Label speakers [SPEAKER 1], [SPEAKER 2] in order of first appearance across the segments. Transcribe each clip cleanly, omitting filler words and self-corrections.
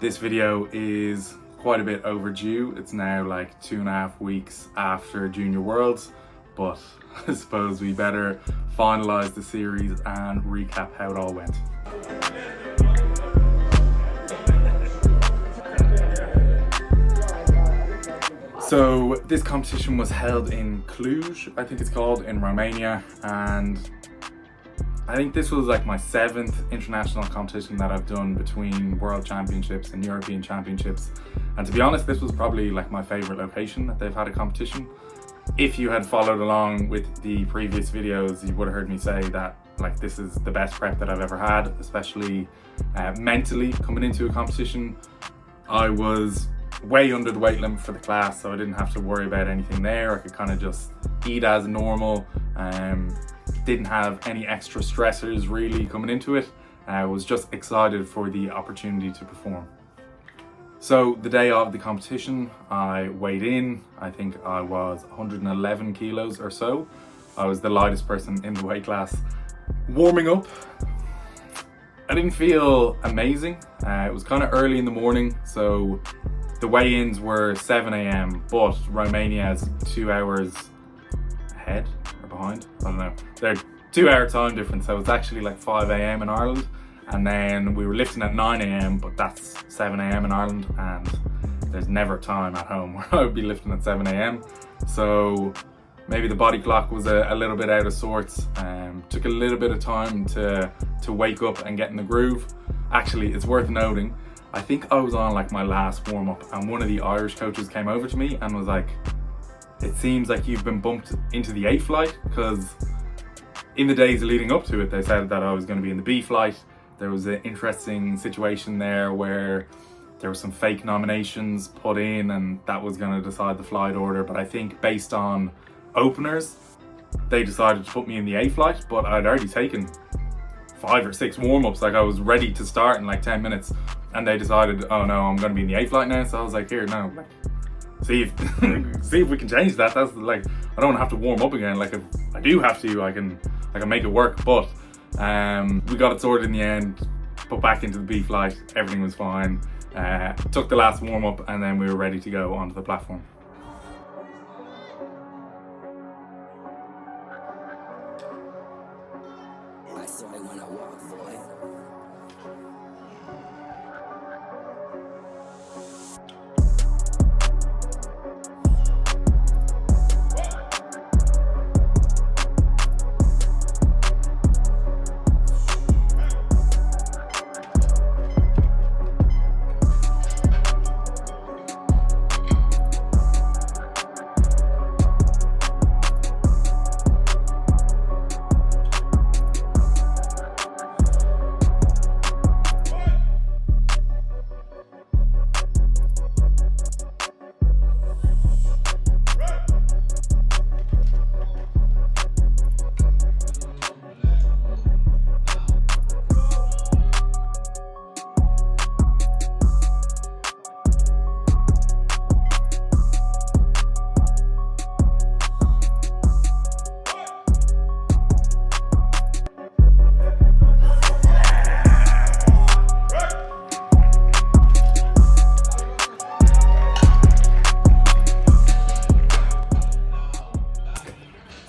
[SPEAKER 1] This video is quite a bit overdue. It's now like 2.5 weeks after Junior Worlds, but I suppose we better finalize the series and recap how it all went. So this competition was held in Cluj, I think it's called, in Romania, and I think this was like my 7th international competition that I've done between World Championships and European Championships. And to be honest, this was probably like my favorite location that they've had a competition. If you had followed along with the previous videos, you would have heard me say that like this is the best prep that I've ever had, especially mentally coming into a competition. I was way under the weight limit for the class, so I didn't have to worry about anything there. I could kind of just eat as normal. Didn't have any extra stressors really coming into it. I was just excited for the opportunity to perform. So the day of the competition, I weighed in. I think I was 111 kilos or so. I was the lightest person in the weight class. Warming up, I didn't feel amazing. It was kind of early in the morning, so the weigh-ins were 7 a.m, but Romania is 2 hours ahead or behind, I don't know. They're 2-hour time difference, so it's actually like 5 a.m. in Ireland. And then we were lifting at 9 a.m, but that's 7 a.m. in Ireland, and there's never time at home where I would be lifting at 7 a.m. So maybe the body clock was a little bit out of sorts. Took a little bit of time to wake up and get in the groove. Actually, it's worth noting, I think I was on like my last warm-up, and one of the Irish coaches came over to me and was like, "It seems like you've been bumped into the A flight," because in the days leading up to it, they said that I was going to be in the B flight. There was an interesting situation there where there were some fake nominations put in, and that was going to decide the flight order. But I think based on openers, they decided to put me in the A flight, but I'd already taken 5 or 6 warm-ups. Like I was ready to start in like 10 minutes, and they decided, oh no, I'm going to be in the A flight now. So I was like, here, no, like, see if we can change that. That's like, I don't have to warm up again. Like if I do have to, I can make it work. But we got it sorted in the end, put back into the B flight, everything was fine. Took the last warm up, and then we were ready to go onto the platform.
[SPEAKER 2] I saw it when I walked, boy.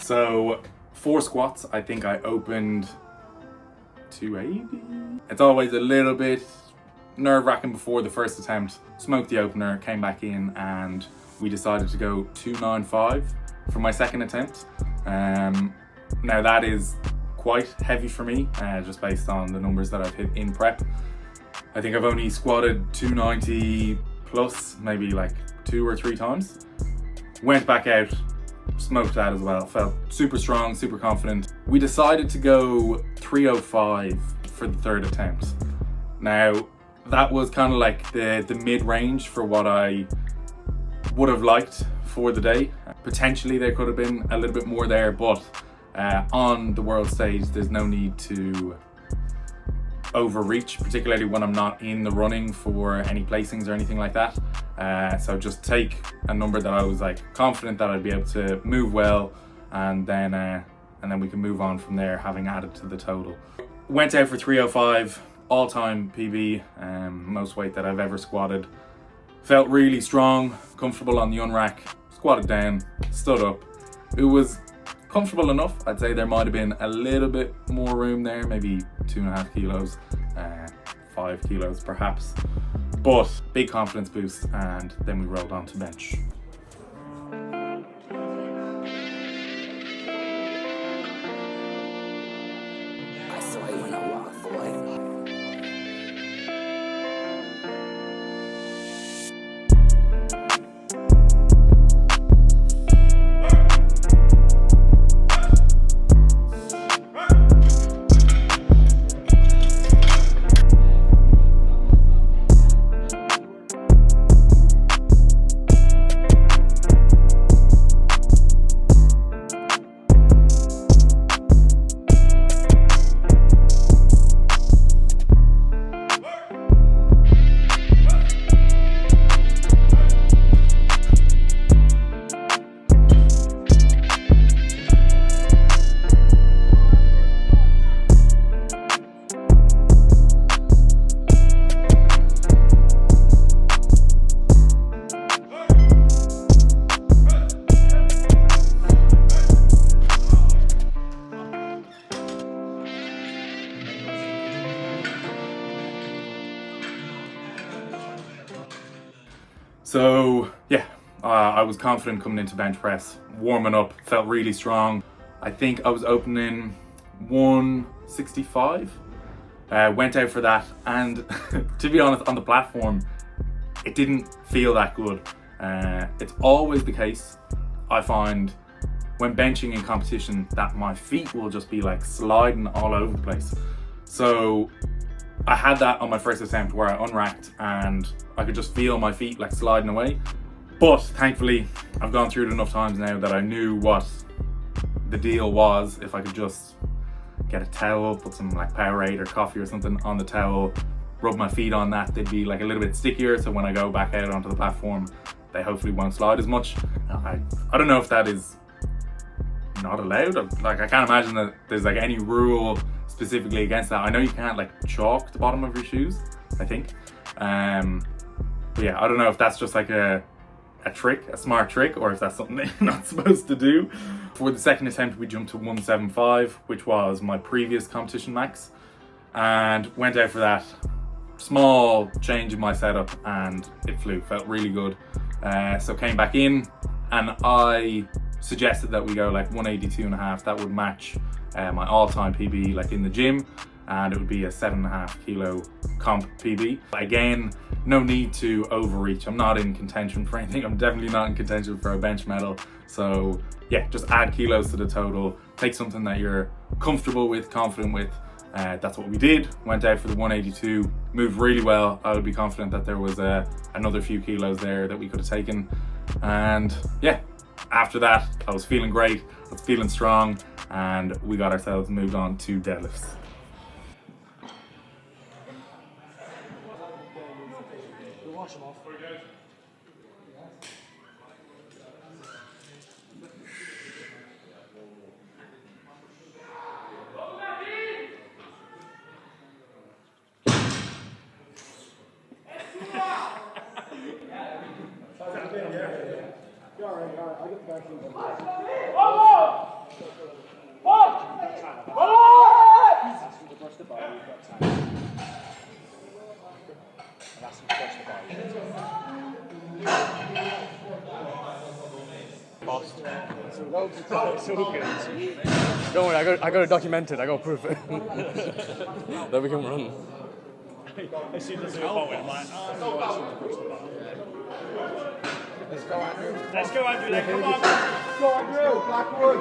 [SPEAKER 1] So 4 squats, I think I opened 280. It's always a little bit nerve-wracking before the first attempt. Smoked the opener, came back in, and we decided to go 295 for my second attempt. Now that is quite heavy for me, just based on the numbers that I've hit in prep. I think I've only squatted 290 plus maybe like 2 or 3 times. Went back out, smoked that as well. Felt super strong, super confident. We decided to go 305 for the third attempt. Now that was kind of like the mid-range for what I would have liked for the day. Potentially there could have been a little bit more there, but on the world stage there's no need to overreach, particularly when I'm not in the running for any placings or anything like that. So just take a number that I was like confident that I'd be able to move well, and then we can move on from there, having added to the total. Went out for 305. all-time PB, most weight that I've ever squatted. Felt really strong, comfortable on the unrack, squatted down, stood up. It was comfortable enough. I'd say there might have been a little bit more room there, maybe 2.5 kilos, 5 kilos perhaps. But big confidence boost, and then we rolled on to bench.
[SPEAKER 2] I saw you when I walk, boy.
[SPEAKER 1] So yeah, I was confident coming into bench press, warming up, felt really strong. I think I was opening 165, went out for that, and to be honest, on the platform, it didn't feel that good. It's always the case, I find, when benching in competition, that my feet will just be like sliding all over the place. So I had that on my first attempt where I unracked and I could just feel my feet like sliding away. But thankfully, I've gone through it enough times now that I knew what the deal was. If I could just get a towel, put some like Powerade or coffee or something on the towel, rub my feet on that, they'd be like a little bit stickier. So when I go back out onto the platform, they hopefully won't slide as much. I don't know if that is not allowed. Like, I can't imagine that there's like any rule specifically against that. I know you can't like chalk the bottom of your shoes, I think. But yeah, I don't know if that's just like a trick, a smart trick, or if that's something that you're not supposed to do. For the second attempt, we jumped to 175, which was my previous competition max, and went out for that. Small change in my setup and it flew, felt really good. So came back in and I suggested that we go like 182.5. That would match my all-time PB like in the gym, and it would be a 7.5 kilo comp PB. Again, no need to overreach. I'm not in contention for anything. I'm definitely not in contention for a bench medal. So yeah, just add kilos to the total. Take something that you're comfortable with, confident with. That's what we did. Went out for the 182, moved really well. I would be confident that there was another few kilos there that we could have taken. And yeah, after that, I was feeling great, I was feeling strong, and we got ourselves moved on to deadlifts.
[SPEAKER 3] I'll get back in. Brush the body, we've got time. I've asked him to brush the body. Lost. So good. Don't worry, I got it documented, I got proof it. Then we can run. As soon as I'm like, let's go, Andrew. Let's go, Andrew. Then. Come on. Let's go, Andrew. Blackwood.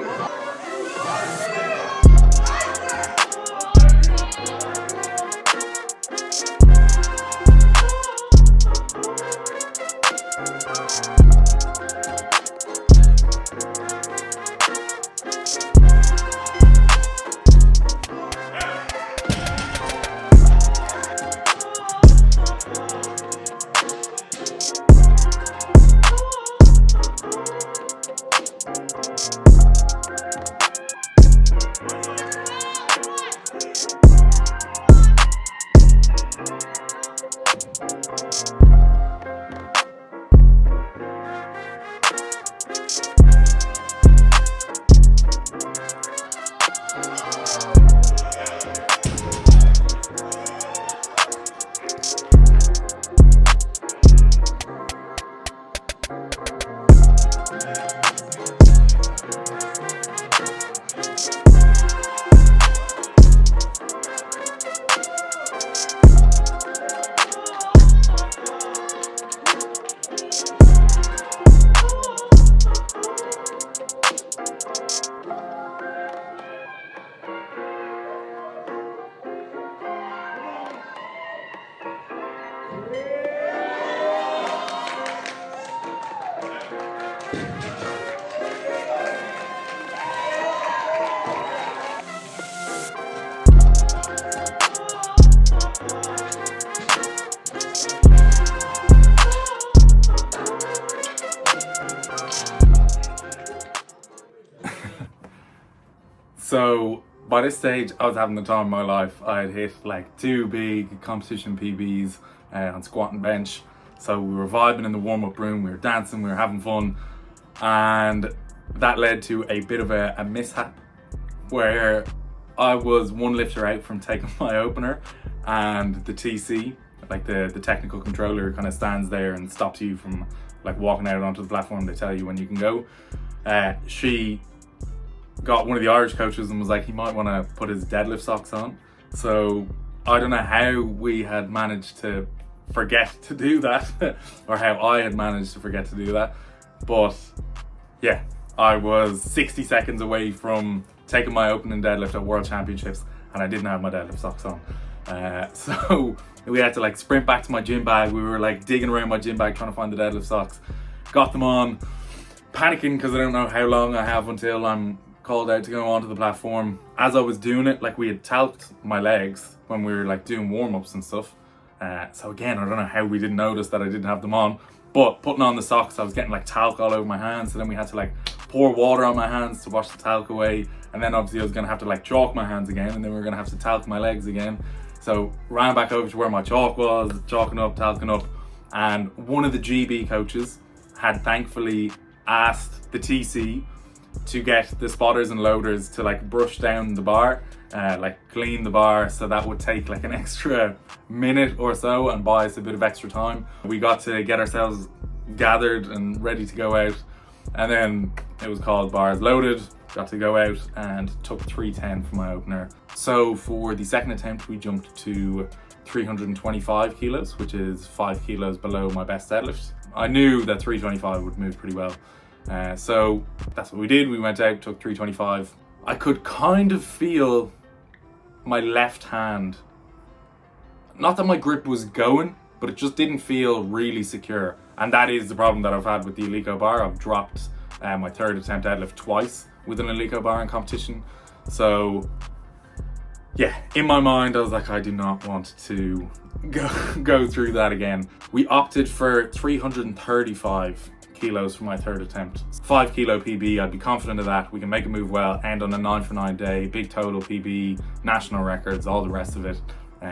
[SPEAKER 1] So by this stage, I was having the time of my life. I had hit like 2 big competition PBs on squat and bench. So we were vibing in the warm-up room, we were dancing, we were having fun. And that led to a bit of a mishap where I was one lifter out from taking my opener, and the TC, like the technical controller, kind of stands there and stops you from like walking out onto the platform. They tell you when you can go. She got one of the Irish coaches and was like, he might want to put his deadlift socks on. So I don't know how we had managed to forget to do that or how I had managed to forget to do that, but yeah, I was 60 seconds away from taking my opening deadlift at World Championships and I didn't have my deadlift socks on. So we had to like sprint back to my gym bag. We were like digging around my gym bag trying to find the deadlift socks, got them on, panicking because I don't know how long I have until I'm called out to go onto the platform. As I was doing it, like we had talked my legs when we were like doing warm-ups and stuff. So again, I don't know how we didn't notice that I didn't have them on, but putting on the socks, I was getting like talc all over my hands. So then we had to like pour water on my hands to wash the talc away. And then obviously I was gonna have to like chalk my hands again, and then we were gonna have to talc my legs again. So ran back over to where my chalk was, chalking up, talcing up. And one of the GB coaches had thankfully asked the TC to get the spotters and loaders to like brush down the bar, like clean the bar, so that would take like an extra minute or so and buy us a bit of extra time. We got to get ourselves gathered and ready to go out, and then it was called bars loaded, got to go out and took 310 for my opener. So for the second attempt we jumped to 325 kilos, which is 5 kilos below my best deadlift. I knew that 325 would move pretty well. So that's what we did. We went out, took 325. I could kind of feel my left hand, not that my grip was going, but it just didn't feel really secure. And that is the problem that I've had with the Eleiko bar. I've dropped my third attempt deadlift twice with an Eleiko bar in competition. So yeah, in my mind, I was like, I do not want to go through that again. We opted for 335 kilos for my third attempt. 5 kilo PB, I'd be confident of that. We can make it move well, end on a 9 for 9 day, big total PB, national records, all the rest of it.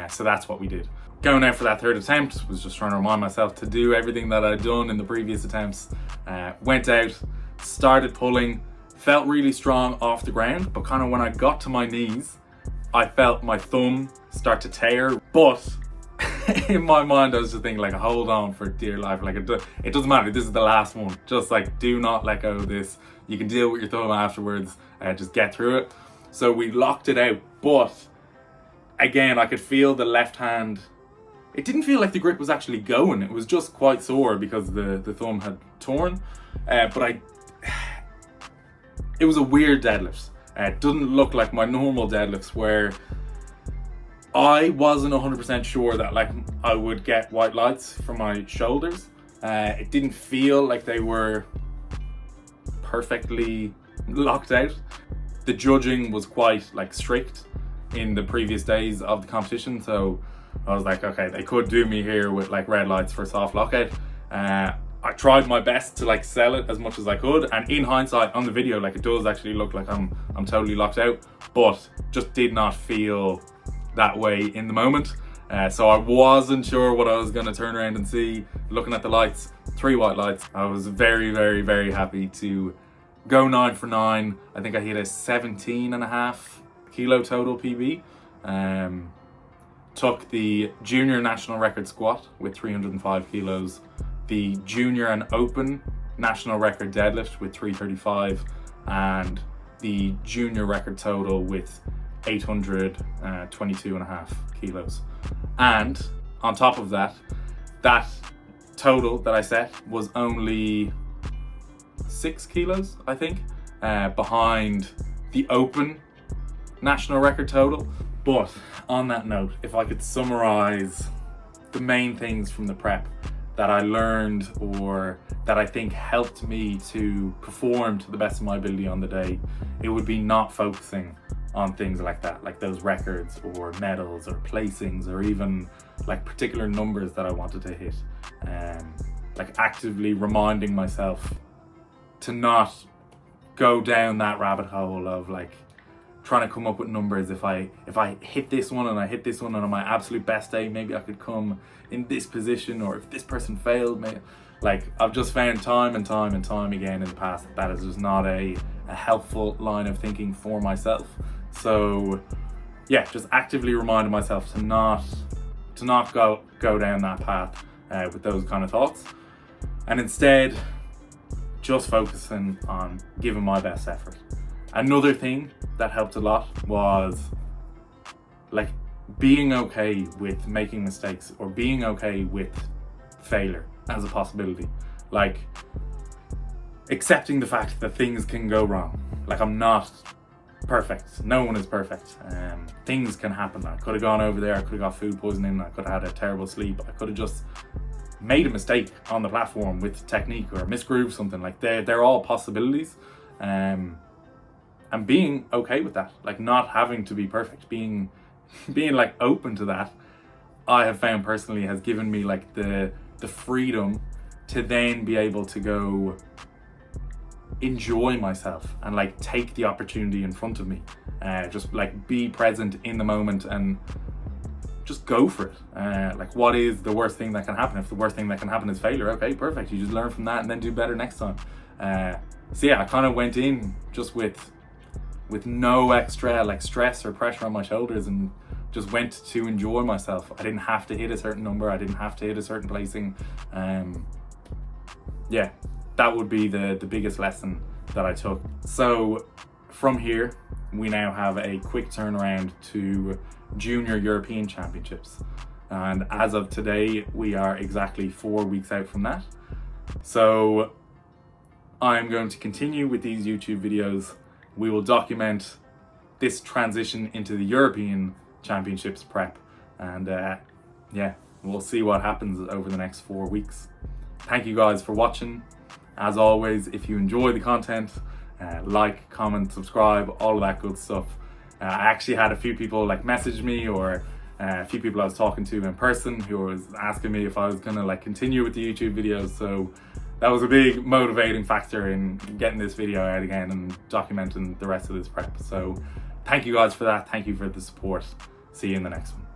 [SPEAKER 1] So that's what we did. Going out for that third attempt was just trying to remind myself to do everything that I'd done in the previous attempts. Went out, started pulling, felt really strong off the ground, but kind of when I got to my knees, I felt my thumb start to tear, but in my mind I was just thinking like, hold on for dear life, like it doesn't matter, this is the last one, just like do not let go of this, you can deal with your thumb afterwards, just get through it. So we locked it out, but again I could feel the left hand, it didn't feel like the grip was actually going, it was just quite sore because the thumb had torn, but it was a weird deadlift. It doesn't look like my normal deadlifts where I wasn't 100% sure that like I would get white lights from my shoulders. It didn't feel like they were perfectly locked out. The judging was quite like strict in the previous days of the competition, so I was like, okay, they could do me here with like red lights for soft lockout. I tried my best to like sell it as much as I could, and in hindsight on the video, like it does actually look like I'm totally locked out, but just did not feel that way in the moment. So I wasn't sure what I was going to turn around and see. Looking at the lights, 3 white lights, I was very, very, very happy to go 9 for 9. I think I hit a 17.5 kilo total PB. Took the junior national record squat with 305 kilos, the junior and open national record deadlift with 335, and the junior record total with 822.5 kilos. And on top of that, that total that I set was only 6 kilos, I think, behind the open national record total. But on that note, if I could summarize the main things from the prep that I learned or that I think helped me to perform to the best of my ability on the day, it would be not focusing on things like that, like those records or medals or placings or even like particular numbers that I wanted to hit. Like actively reminding myself to not go down that rabbit hole of like trying to come up with numbers. If I hit this one and I hit this one and on my absolute best day, maybe I could come in this position, or if this person failed, maybe. Like, I've just found time and time and time again in the past that is just not a helpful line of thinking for myself. So yeah, just actively reminding myself to not go down that path with those kind of thoughts, and instead just focusing on giving my best effort. Another thing that helped a lot was like being okay with making mistakes, or being okay with failure as a possibility. Like, accepting the fact that things can go wrong. Like, I'm not perfect. No one is perfect. Things can happen. I could have gone over there, I could have got food poisoning, I could have had a terrible sleep, I could have just made a mistake on the platform with technique, or misgrooved something. Like, they're all possibilities. And being okay with that, like not having to be perfect, being like open to that, I have found personally has given me like the freedom to then be able to go enjoy myself and like take the opportunity in front of me, just like be present in the moment and just go for it. Like, what is the worst thing that can happen? If the worst thing that can happen is failure, okay, perfect, you just learn from that and then do better next time. So yeah, I kind of went in just with no extra like stress or pressure on my shoulders, and just went to enjoy myself. I didn't have to hit a certain number, I didn't have to hit a certain placing. Yeah, that would be the biggest lesson that I took. So from here, we now have a quick turnaround to Junior European Championships. And as of today, we are exactly 4 weeks out from that. So I'm going to continue with these YouTube videos. We will document this transition into the European Championships prep. And yeah, we'll see what happens over the next 4 weeks. Thank you guys for watching. As always, if you enjoy the content, like, comment, subscribe, all of that good stuff. I actually had a few people like message me, or a few people I was talking to in person who was asking me if I was gonna like continue with the YouTube videos. So that was a big motivating factor in getting this video out again and documenting the rest of this prep. So thank you guys for that. Thank you for the support. See you in the next one.